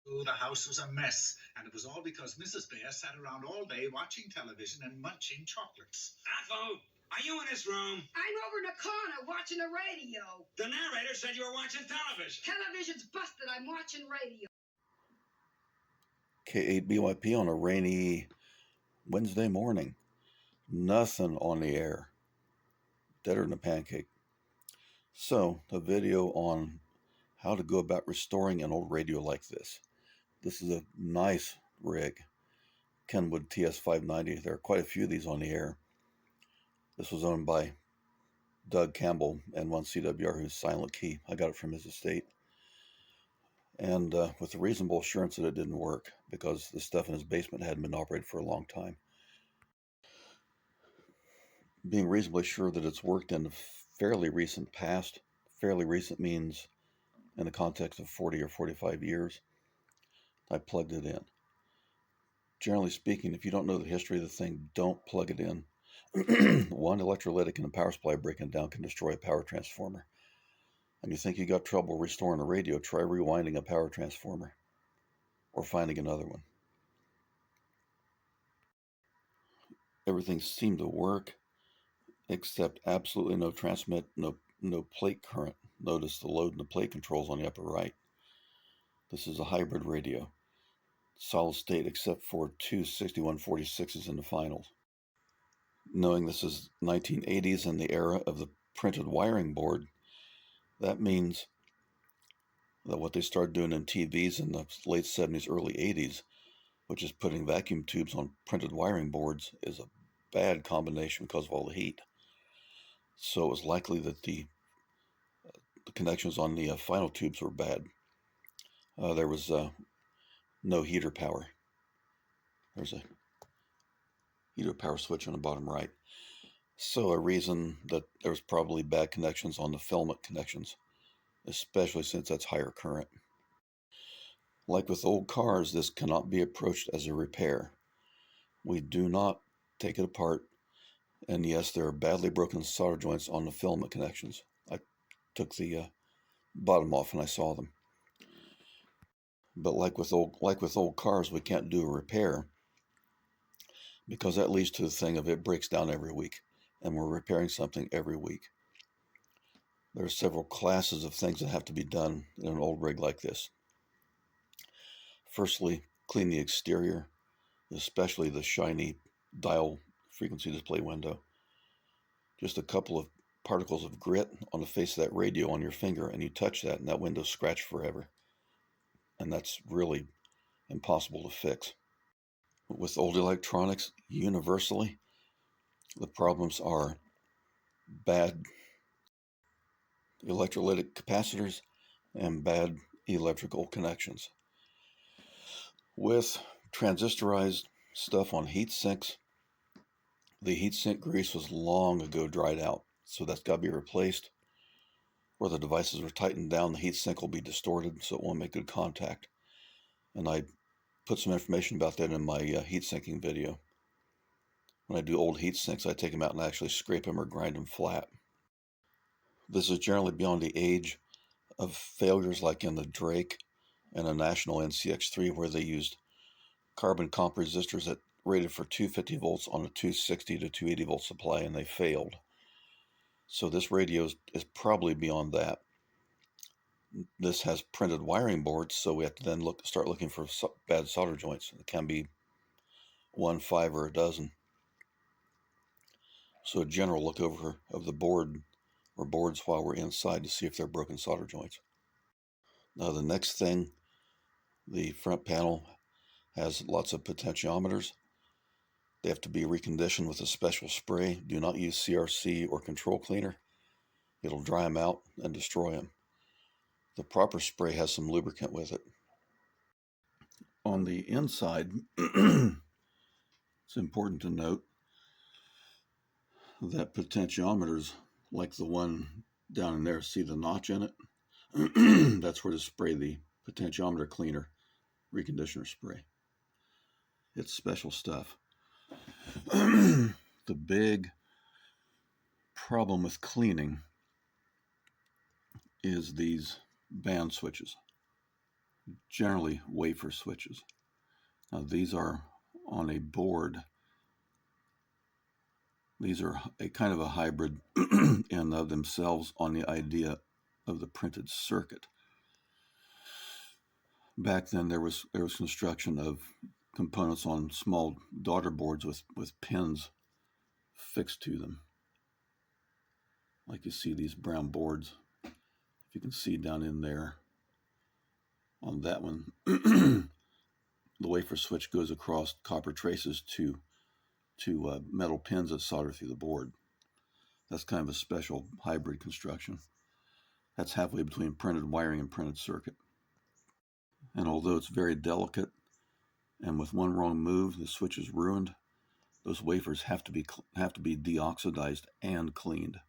Oh, the house was a mess, and it was all because Mrs. Bear sat around all day watching television and munching chocolates. Athol, are you in this room? I'm over in the corner watching the radio. The narrator said you were watching television. Television's busted. I'm watching radio. K8BYP on a rainy Wednesday morning. Nothing on the air. Deader than a pancake. So, a video on how to go about restoring an old radio like this. This is a nice rig. Kenwood TS530. There are quite a few of these on the air. This was owned by Doug Campbell, N1CWR, who's Silent Key. I got it from his estate. And with the reasonable assurance that it didn't work, because the stuff in his basement hadn't been operated for a long time. Being reasonably sure that it's worked in the fairly recent past. Fairly recent means in the context of 40 or 45 years. I plugged it in. Generally speaking, if you don't know the history of the thing, don't plug it in. One electrolytic in a power supply breaking down can destroy a power transformer. And you think you got trouble restoring a radio, try rewinding a power transformer or finding another one. Everything seemed to work except absolutely no transmit, no plate current. Notice the load and the plate controls on the upper right. This is a hybrid radio. Solid state except for two 6146s in the finals. Knowing this is 1980s and the era of the printed wiring board, that means that what they started doing in TVs in the late 70s, early 80s, which is putting vacuum tubes on printed wiring boards, is a bad combination because of all the heat. So it was likely that the connections on the final tubes were bad. There was no heater power. There's a heater power switch on the bottom right. So a reason that there was probably bad connections on the filament connections, especially since that's higher current. Like with old cars, this cannot be approached as a repair. We do not take it apart. And yes, there are badly broken solder joints on the filament connections. I took the bottom off and I saw them. But like with old cars, we can't do a repair because that leads to the thing of it breaks down every week, and we're repairing something every week. There are several classes of things that have to be done in an old rig like this. Firstly, clean the exterior, especially the shiny dial frequency display window. Just a couple of particles of grit on the face of that radio on your finger, and you touch that, and that window's scratched forever. And that's really impossible to fix. With old electronics, universally, the problems are bad electrolytic capacitors and bad electrical connections. With transistorized stuff on heat sinks, the heatsink grease was long ago dried out, so that's got to be replaced. Where the devices are tightened down, the heatsink will be distorted, so it won't make good contact. And I put some information about that in my heat sinking video. When I do old heat sinks, I take them out and actually scrape them or grind them flat. This is generally beyond the age of failures like in the Drake and a National NCX3 where they used carbon comp resistors that rated for 250 volts on a 260 to 280 volt supply, and they failed. So this radio is probably beyond that. This has printed wiring boards, so we have to then start looking for bad solder joints. It can be 1, 5, or a dozen. So a general look over of the board or boards while we're inside to see if they're broken solder joints. Now the next thing, the front panel has lots of potentiometers. They have to be reconditioned with a special spray. Do not use CRC or control cleaner. It'll dry them out and destroy them. The proper spray has some lubricant with it. On the inside, it's important to note that potentiometers, like the one down in there, see the notch in it? That's where to spray the potentiometer cleaner, reconditioner spray. It's special stuff. The big problem with cleaning is these band switches. generally wafer switches. Now these are on a board. These are a kind of a hybrid in of themselves on the idea of the printed circuit. Back then there was construction of components on small daughter boards with pins fixed to them. Like you see these brown boards. If you can see down in there on that one, the wafer switch goes across copper traces to metal pins that solder through the board. That's kind of a special hybrid construction. That's halfway between printed wiring and printed circuit. And although it's very delicate, and with one wrong move, the switch is ruined, those wafers have to be deoxidized and cleaned.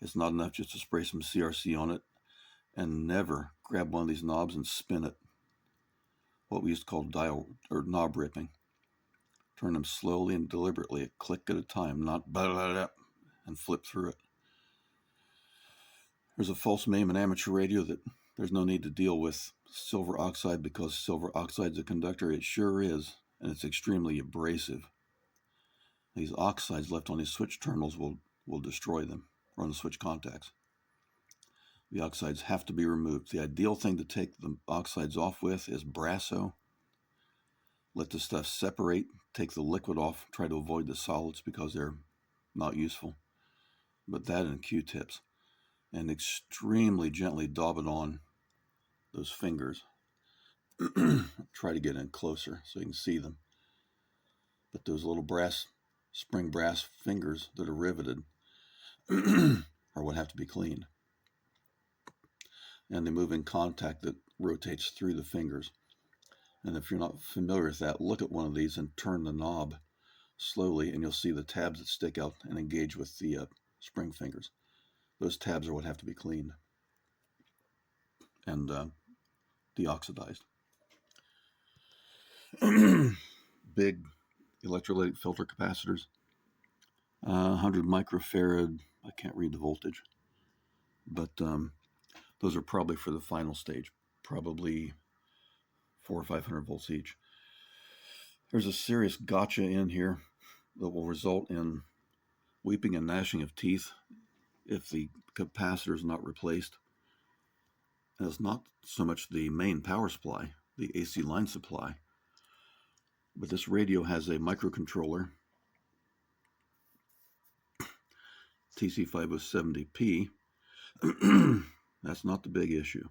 It's not enough just to spray some CRC on it, and never grab one of these knobs and spin it. What we used to call dial or knob ripping. Turn them slowly and deliberately, a click at a time, not and flip through it. There's a false name in amateur radio that there's no need to deal with silver oxide because silver oxide's a conductor. It sure is, and it's extremely abrasive. These oxides left on these switch terminals will destroy them, or on the switch contacts. The oxides have to be removed. The ideal thing to take the oxides off with is Brasso. Let the stuff separate, take the liquid off, try to avoid the solids because they're not useful. But that and Q-tips. And extremely gently daub it on those fingers. Try to get in closer so you can see them. But those little spring brass fingers that are riveted are what have to be cleaned. And the moving contact that rotates through the fingers. And if you're not familiar with that, look at one of these and turn the knob slowly, and you'll see the tabs that stick out and engage with the spring fingers. Those tabs are what have to be cleaned and deoxidized. Big electrolytic filter capacitors, 100 microfarad. I can't read the voltage, but those are probably for the final stage, probably 400 or 500 volts each. There's a serious gotcha in here that will result in weeping and gnashing of teeth if the capacitor is not replaced. And it's not so much the main power supply, the AC line supply, but this radio has a microcontroller, TS530P. That's not the big issue.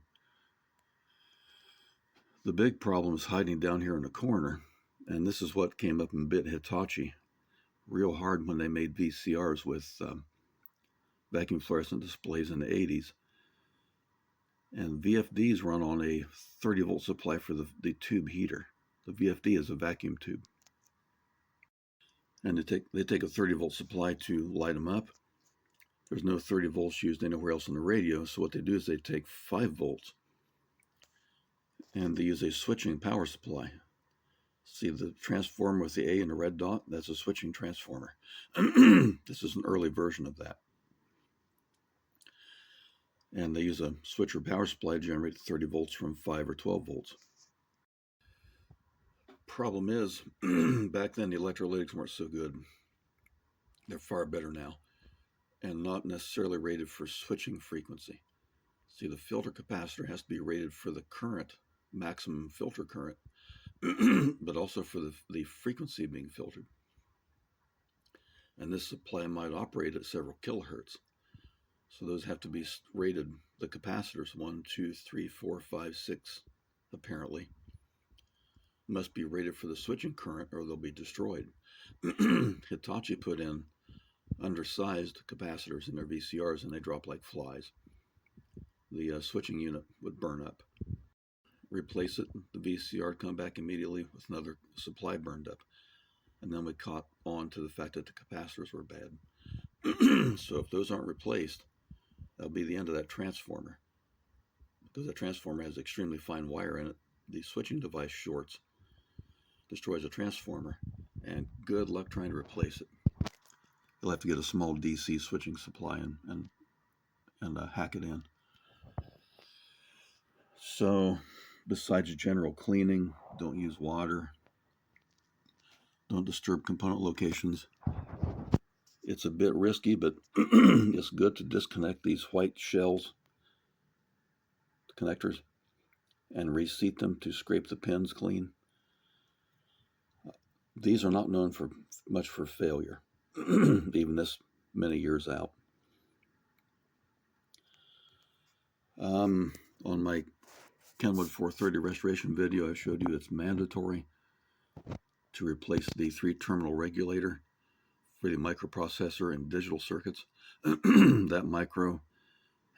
The big problem is hiding down here in the corner, and this is what came up and bit Hitachi real hard when they made VCRs with vacuum fluorescent displays in the 80s. And VFDs run on a 30 volt supply for the tube heater. The VFD is a vacuum tube. And they take a 30 volt supply to light them up. There's no 30 volts used anywhere else on the radio, so what they do is they take 5 volts and they use a switching power supply. See the transformer with the A and the red dot? That's a switching transformer. This is an early version of that. And they use a switcher power supply to generate 30 volts from 5 or 12 volts. Problem is, back then the electrolytics weren't so good. They're far better now, and not necessarily rated for switching frequency. See, the filter capacitor has to be rated for the current, maximum filter current, but also for the frequency being filtered. And this supply might operate at several kilohertz. So those have to be rated, the capacitors, 1, 2, 3, 4, 5, 6, apparently, must be rated for the switching current or they'll be destroyed. Hitachi put in undersized capacitors in their VCRs and they drop like flies. The switching unit would burn up. Replace it, the VCR would come back immediately with another supply burned up. And then we caught on to the fact that the capacitors were bad. So if those aren't replaced, that'll be the end of that transformer. Because that transformer has extremely fine wire in it. The switching device shorts, destroys a transformer, and good luck trying to replace it. You'll have to get a small DC switching supply and hack it in. So besides general cleaning, don't use water, don't disturb component locations. It's a bit risky, but it's good to disconnect these white shells, connectors, and reseat them to scrape the pins clean. These are not known for much for failure, even this many years out. On my Kenwood 430 restoration video, I showed you it's mandatory to replace the 3-terminal regulator for the microprocessor and digital circuits. That micro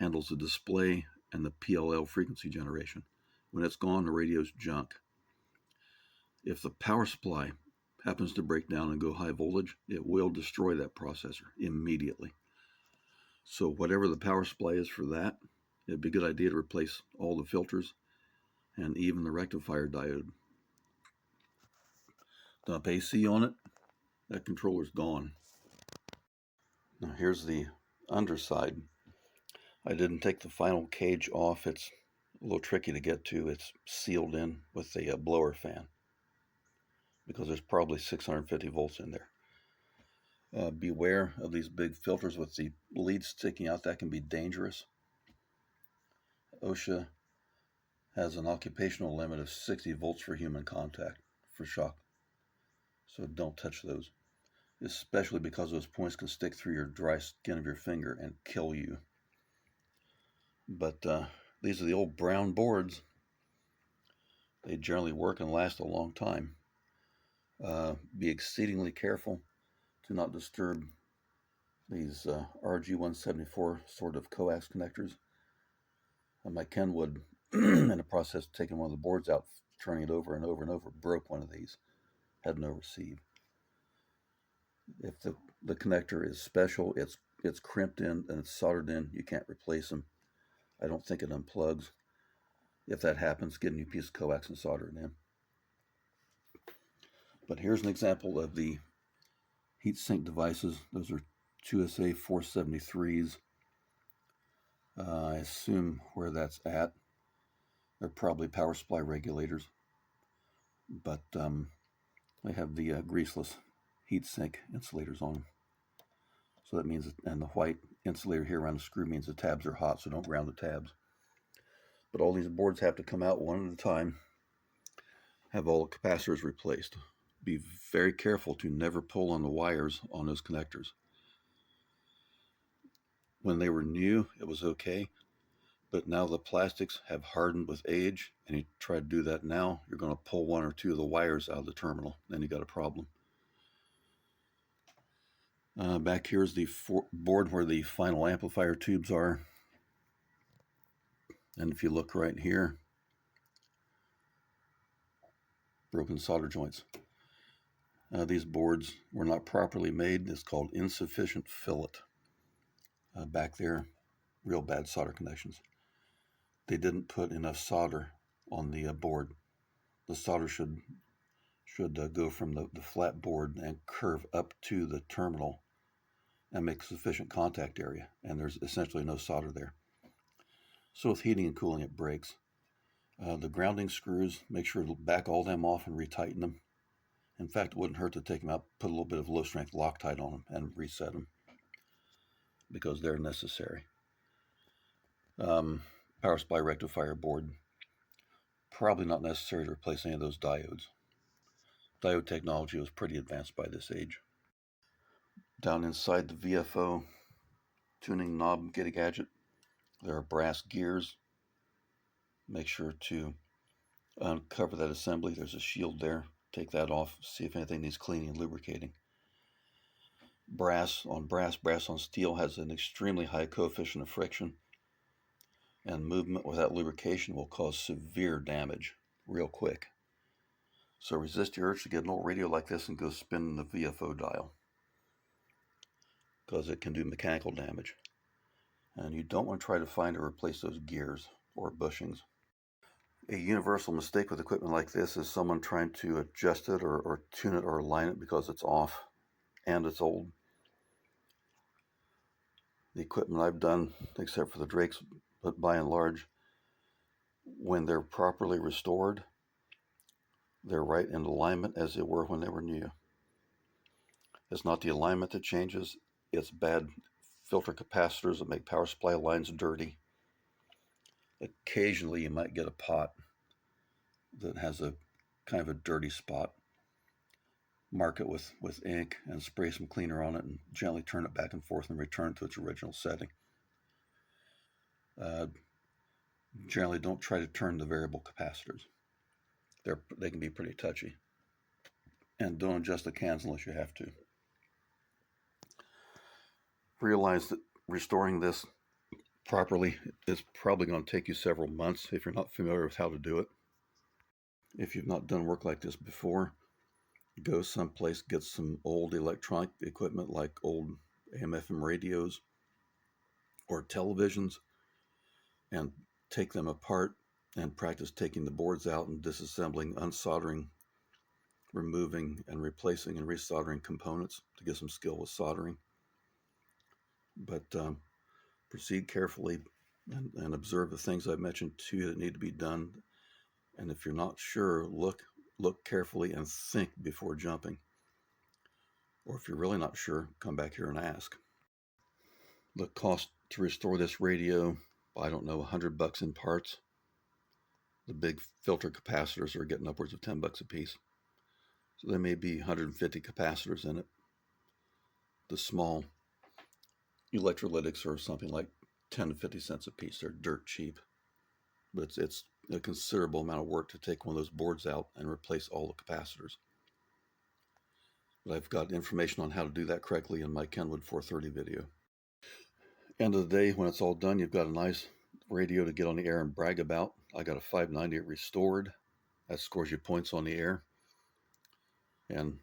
handles the display and the PLL frequency generation. When it's gone, the radio's junk. If the power supply happens to break down and go high voltage, it will destroy that processor immediately. So whatever the power supply is for that, it'd be a good idea to replace all the filters and even the rectifier diode. Dump AC on it, that controller's gone. Now here's the underside. I didn't take the final cage off. It's a little tricky to get to. It's sealed in with a blower fan because there's probably 650 volts in there. Beware of these big filters with the leads sticking out. That can be dangerous. OSHA has an occupational limit of 60 volts for human contact for shock. So don't touch those, especially because those points can stick through your dry skin of your finger and kill you. But these are the old brown boards. They generally work and last a long time. Be exceedingly careful to not disturb these RG174 sort of coax connectors. My Kenwood, in the process of taking one of the boards out, turning it over and over and over, broke one of these. Had no receive. If the connector is special, it's crimped in and it's soldered in, you can't replace them. I don't think it unplugs. If that happens, get a new piece of coax and solder it in. But here's an example of the heatsink devices. Those are TS530s. I assume where that's at, they're probably power supply regulators. But they have the greaseless heatsink insulators on them. So that means, and the white insulator here around the screw means the tabs are hot, so don't ground the tabs. But all these boards have to come out one at a time, have all the capacitors replaced. Be very careful to never pull on the wires on those connectors. When they were new, it was okay, but now the plastics have hardened with age, and you try to do that now, you're going to pull one or two of the wires out of the terminal, then you got a problem. Back here is the board where the final amplifier tubes are. And if you look right here, broken solder joints. These boards were not properly made. It's called insufficient fillet. Back there, real bad solder connections. They didn't put enough solder on the board. The solder should go from the flat board and curve up to the terminal and make sufficient contact area. And there's essentially no solder there. So with heating and cooling, it breaks. The grounding screws, make sure to back all them off and retighten them. In fact, it wouldn't hurt to take them out, put a little bit of low strength Loctite on them and reset them because they're necessary. Power supply rectifier board, probably not necessary to replace any of those diodes. Diode technology was pretty advanced by this age. Down inside the VFO tuning knob gadget, there are brass gears. Make sure to uncover that assembly. There's a shield there. Take that off, see if anything needs cleaning and lubricating. Brass on steel has an extremely high coefficient of friction, and movement without lubrication will cause severe damage real quick. So resist the urge to get an old radio like this and go spin the VFO dial, because it can do mechanical damage. And you don't want to try to find or replace those gears or bushings. A universal mistake with equipment like this is someone trying to adjust it or tune it or align it because it's off and it's old. The equipment I've done, except for the Drakes, but by and large, When they're properly restored, they're right in alignment as they were when they were new. It's not the alignment that changes, it's bad filter capacitors that make power supply lines dirty. Occasionally you might get a pot that has a kind of a dirty spot. Mark it with ink and spray some cleaner on it and gently turn it back and forth and return it to its original setting. Generally don't try to turn the variable capacitors. They can be pretty touchy. And don't adjust the cans unless you have to. Realize that restoring this properly is probably going to take you several months if you're not familiar with how to do it. If you've not done work like this before, go someplace, get some old electronic equipment like old AM/FM radios or televisions and take them apart and practice taking the boards out and disassembling, unsoldering, removing and replacing and resoldering components to get some skill with soldering. But proceed carefully and observe the things I've mentioned to you that need to be done. And if you're not sure, look carefully and think before jumping. Or if you're really not sure, come back here and ask. The cost to restore this radio, I don't know, $100 in parts. The big filter capacitors are getting upwards of $10 a piece. So there may be 150 capacitors in it. The small electrolytics are something like 10 to 50 cents a piece. They're dirt cheap. But it's a considerable amount of work to take one of those boards out and replace all the capacitors. But I've got information on how to do that correctly in my Kenwood 430 video. End of the day, when it's all done, you've got a nice radio to get on the air and brag about. I got a 598 restored. That scores you points on the air. And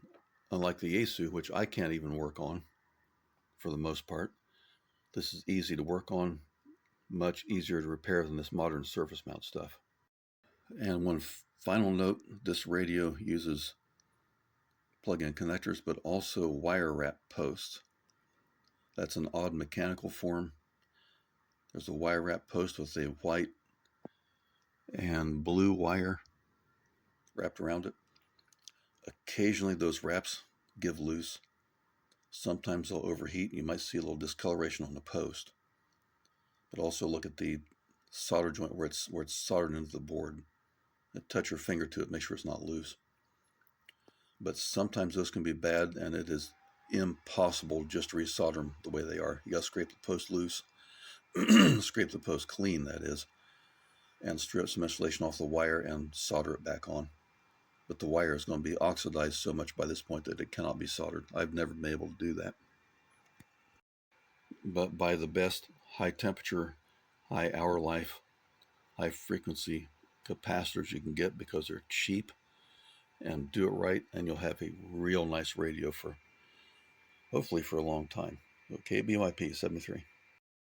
unlike the Yaesu, which I can't even work on for the most part, this is easy to work on, much easier to repair than this modern surface mount stuff. And one final note, this radio uses plug-in connectors, but also wire wrap posts. That's an odd mechanical form. There's a wire wrap post with a white and blue wire wrapped around it. Occasionally those wraps give loose. Sometimes they'll overheat and you might see a little discoloration on the post. But also look at the solder joint where it's soldered into the board. And touch your finger to it, make sure it's not loose. But sometimes those can be bad and it is impossible just to resolder them the way they are. You got to scrape the post loose, scrape the post clean, that is, and strip some insulation off the wire and solder it back on. But the wire is going to be oxidized so much by this point that it cannot be soldered. I've never been able to do that. But buy the best high temperature, high hour life, high frequency capacitors you can get because they're cheap, and do it right and you'll have a real nice radio for hopefully for a long time. Okay, BYP 73.